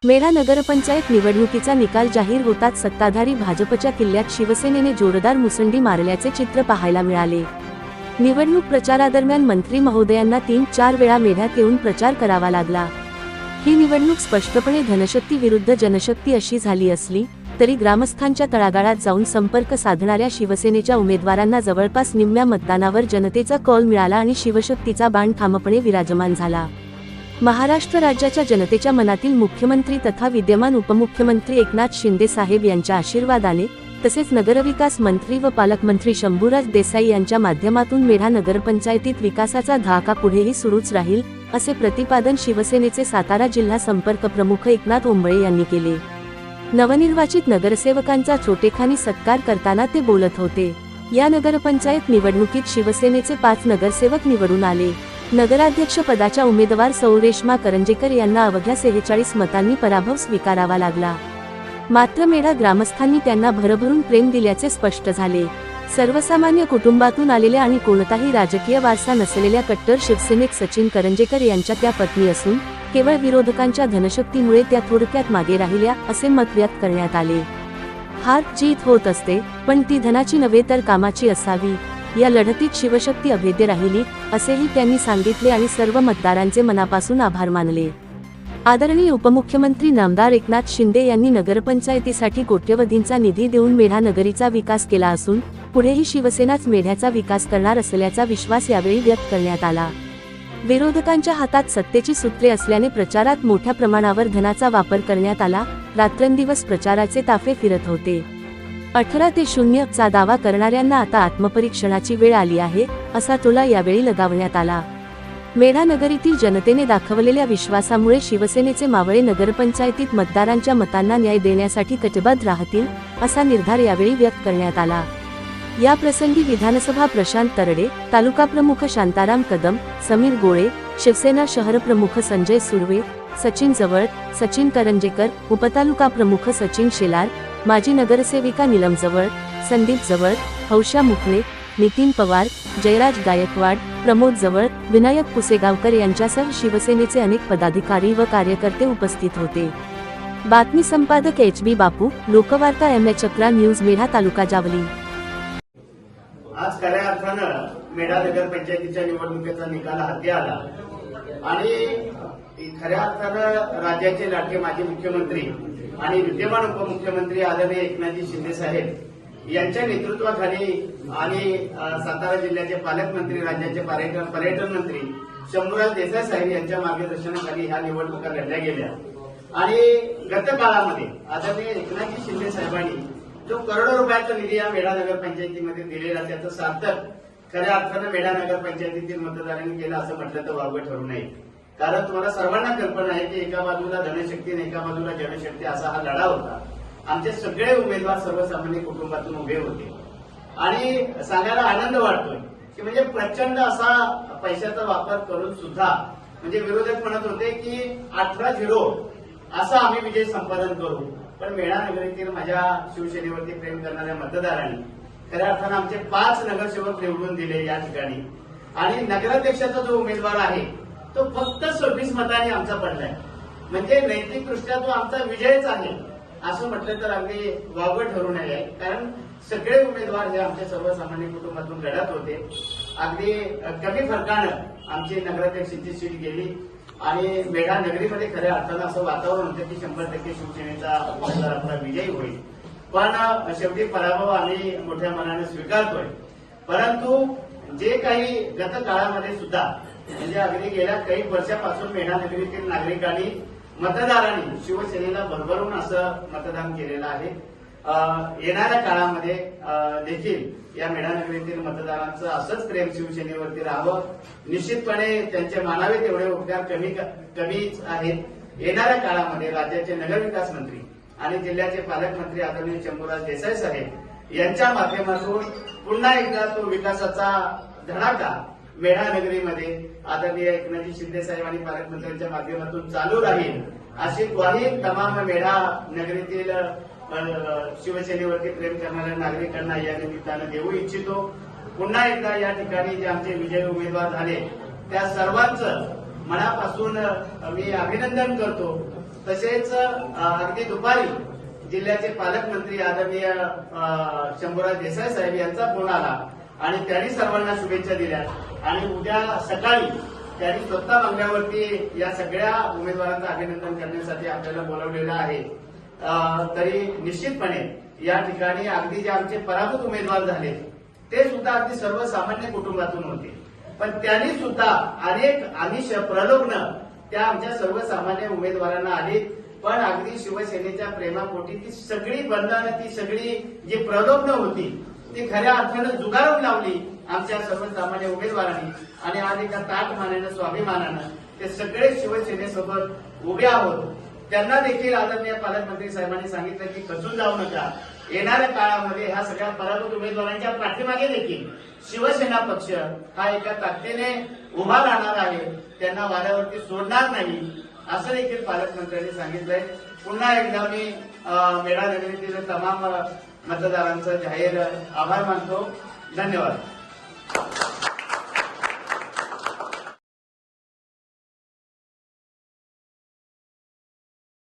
मेढा नगरपंचायत निवडणुकीचा निकाल जाहीर होताच सत्ताधारी भाजपच्या किल्ल्यात शिवसेनेने जोरदार मुसंडी मारल्याचे चित्र पाहायला मिळाले। निवडणूक प्रचारादरम्यान मंत्री महोदयांना 3-4 वेळा मेढ्यात येऊन प्रचार करावा लागला। ही निवडणूक स्पष्टपणे धनशक्ती विरुद्ध जनशक्ती अशी झाली असली तरी ग्रामस्थांच्या तळागाळात जाऊन संपर्क साधणाऱ्या शिवसेनेच्या उमेदवारांना जवळपास निम्म्या मतदानावर जनतेचा कौल मिळाला आणि शिवशक्तीचा बाण ठामपणे विराजमान झाला। महाराष्ट्र राज्याच्या जनतेच्या मनातील मुख्यमंत्री तथा विद्यमान उपमुख्यमंत्री एकनाथ शिंदे साहेब यांच्या आशीर्वादाने तसेच नगरविकास मंत्री व पालकमंत्री शंभूराज देसाई यांच्या माध्यमातून मेढा नगरपंचायतीत विकासाचा धाका पुढेही सुरूच राहील असे प्रतिपादन शिवसेनेचे सातारा जिल्हा संपर्क प्रमुख एकनाथ ओंबळे यांनी केले। नवनिर्वाचित नगरसेवकांचा छोटेखानी सत्कार करताना ते बोलत होते। या नगरपंचायत निवडणुकीत शिवसेनेचे 5 नगरसेवक निवडून आले। नगराध्यक्ष पदाच्या उमेदवार सौ रेश्मा करंजेकर यांना अवघ्या 46 मतांनी पराभव स्वीकारावा लागला। मात्र मेढा ग्रामस्थांनी त्यांना भरभरून प्रेम दिल्याचे स्पष्ट झाले। सर्वसामान्य कुटुंबातून आलेल्या आणि कोणताही राजकीय वारसा नसलेल्या कट्टर शिवसेनेक सचिन करंजेकर यांच्या त्या पत्नी असून केवळ विरोधकांच्या धनशक्तीमुळे त्या थोडक्यात मागे राहिल्या असे मत व्यक्त करण्यात आले। हार जीत होत असते पण ती धनाची नव्हे तर कामाची असावी। या लढतीत शिवशक्ती अभेद्य राहिली असेही त्यांनी सांगितले आणि सर्व मतदारांचे मनापासून आभार मानले। आदरणीय उपमुख्यमंत्री नामदार एकनाथ शिंदे यांनी नगरपंचायतीसाठी कोट्यवधींचा निधी देऊन मेढा नगरीचा विकास केला असून पुढेही शिवसेनाच मेढ्याचा विकास करणार असल्याचा विश्वास यावेळी व्यक्त करण्यात आला। विरोधकांच्या हातात सत्तेची सूत्रे असल्याने प्रचारात मोठ्या प्रमाणावर धनाचा वापर करण्यात आला। रात्रंदिवस प्रचाराचे ताफे फिरत होते। 18 ते 0 चा दावा करणाऱ्यांना आता आत्मपरीक्षणाची वेळ आली आहे असा टोला यावेळी लगावण्यात आला। मेढा नगरीतील जनतेने दाखवलेल्या विश्वासामुळे शिवसेनेचे मावळे नगरपंचायतीत मतदारांच्या मतांना न्याय देण्यासाठी कटिबद्ध राहतील असा निर्धार यावेळी व्यक्त करण्यात आला। या प्रसंगी विधानसभा प्रशांत तरडे, तालुका प्रमुख शांताराम कदम, समीर गोळे, शिवसेना शहर प्रमुख संजय सुर्वे, सचिन जवळ, सचिन करंजेकर, उपतालुका प्रमुख सचिन शेलार, माजी नगरसेविका नीलम जवळ, संदीप जवळ, हौशा मुखणे, नितीन पवार, जयराज गायकवाड, प्रमोद जवळ, विनायक पुसेगावकर यांच्यासह शिवसेनेचे अनेक पदाधिकारी व कार्यकर्ते उपस्थित होते। बातमी संपादक HB बापू, लोकवार्ता MH चक्रा न्यूज मेढा तालुका जावली। आज खऱ्या अर्थानं मेढा नगरपंचायतीच्या निवडणुकीचा निकाल हाती आला आणि खऱ्या अर्थानं राज्याचे लाडके माजी मुख्यमंत्री आणि विद्यमान उपमुख्यमंत्री आदरणीय एकनाथजी शिंदे साहेब यांच्या नेतृत्वाखाली आणि सातारा जिल्ह्याचे पालकमंत्री, राज्याचे पर्यटन मंत्री शंभूराज देसाई साहेब यांच्या मार्गदर्शनाखाली ह्या निवडणुका लढल्या गेल्या आणि गत काळामध्ये आदरणीय एकनाथजी शिंदे साहेबांनी जो करोडो रुपयाचा निधी या मेढा नगरपंचायतीमध्ये दिलेला त्याचं सार्थक खऱ्या अर्थानं मेढा नगरपंचायतीतील मतदारांनी केलं असं म्हटलं तर वावगं ठरू नये। कारण तुम्हाला सर्वांना कल्पना आहे की एका बाजूला धनशक्ती आणि एका बाजूला जनशक्ती असा हा लढा होता। आमचे सगळे उमेदवार सर्वसामान्य कुटुंबातून उभे होते आणि सांगायला आनंद वाटतोय की म्हणजे प्रचंड असा पैशाचा वापर करून सुद्धा म्हणजे विरोधक म्हणत होते की 18-0 असा आम्ही विजय संपादन करू, पण मेढा नगरीतील माझ्या शिवसेनेवरती प्रेम करणाऱ्या मतदारांनी खऱ्या अर्थानं आमचे 5 नगरसेवक निवडून दिले या ठिकाणी आणि नगराध्यक्षाचा जो उमेदवार आहे तो फक्त 26 मतांनी आमचा पडलाय। म्हणजे नैतिकदृष्ट्या तो आमचा विजयच आहे असं म्हटलं तर अगदी वावगं ठरू नये। कारण सगळे उमेदवार हे आमच्या सर्वसामान्य कुटुंबातून लढत होते। अगदी कमी फरकानं आमची नगराध्यक्षाची सीट गेली आणि मेढा नगरीमध्ये खऱ्या अर्थानं असं वातावरण होतं की 100% शिवसेनेचा उमेदवार आपला विजयी होईल, पण शेवटी पराभव आम्ही मोठ्या मनाने स्वीकारतोय। परंतु जे काही गत काळामध्ये सुद्धा म्हणजे अगदी गेल्या काही वर्षापासून मेढा नगरीतील नागरिकांनी मतदारांनी शिवसेनेला भरभरून असं मतदान केलेलं आहे। येणाऱ्या काळामध्ये देखील या मेढा नगरीतील मतदारांचं असंच प्रेम शिवसेनेवरती राहावं। निश्चितपणे त्यांचे मानावे तेवढे उपकार कमीच आहेत। येणाऱ्या काळामध्ये राज्याचे नगरविकास मंत्री आणि जिल्ह्याचे पालकमंत्री आदरणीय शंभूराज देसाई साहेब यांच्या माध्यमातून पुन्हा एकदा तो विकासाचा धडाका मेढा नगरीमध्ये आदरणीय एकनाथजी शिंदे साहेब आणि पालकमंत्र्यांच्या माध्यमातून चालू राहील अशी ग्वाही तमाम मेढा नगरीतील शिवसेनेवरती प्रेम करणाऱ्या नागरिकांना या निमित्तानं देऊ इच्छितो। पुन्हा एकदा या ठिकाणी जे आमचे विजयी उमेदवार झाले त्या सर्वांचं मनापासून मी अभिनंदन करतो। तसेच अगदी दुपारी जिल्ह्याचे पालकमंत्री आदरणीय शंभूराज देसाई साहेब यांचा फोन आला आणि त्यांनी सर्वांना शुभेच्छा दिल्या आणि उद्या सकाळी त्यांनी स्वतः बंगल्यावरती या सगळ्या उमेदवारांचं अभिनंदन करण्यासाठी आपल्याला बोलवलेलं आहे. तरी निश्चितपणे या ठिकाणी अगदी जे आमचे पराभूत उमेदवार झाले ते सुद्धा अगदी सर्वसामान्य कुटुंबातून होते, पण त्यांनी सुद्धा अनेक आमिष प्रलोभनं त्या आमच्या सर्वसामान्य उमेदवारांना आली. पण अगदी शिवसेनेच्या प्रेमापोटी ती सगळी बंधनं, ती सगळी जी प्रलोभनं होती ती खऱ्या अर्थानं जुगारून लावली आमच्या सर्वसामान्य उमेदवारांनी आणि आज एका ताटमानानं स्वाभिमानानं ते सगळे शिवसेनेसोबत उभे आहोत. त्यांना देखील आदरणीय पालकमंत्री साहेबांनी सांगितलं की खचून जाऊ नका. येणाऱ्या काळामध्ये ह्या सगळ्या पराभूत उमेदवारांच्या पाठीमागे देखील शिवसेना पक्ष हा एका ताकदीने उभा राहणार आहे, त्यांना वाऱ्यावरती सोडणार नाही असं देखील पालकमंत्र्यांनी सांगितलंय. पुन्हा एकदा मी मेढा नगरीतील तमाम मतदारांचा जाहीर आभार मानतो. धन्यवाद.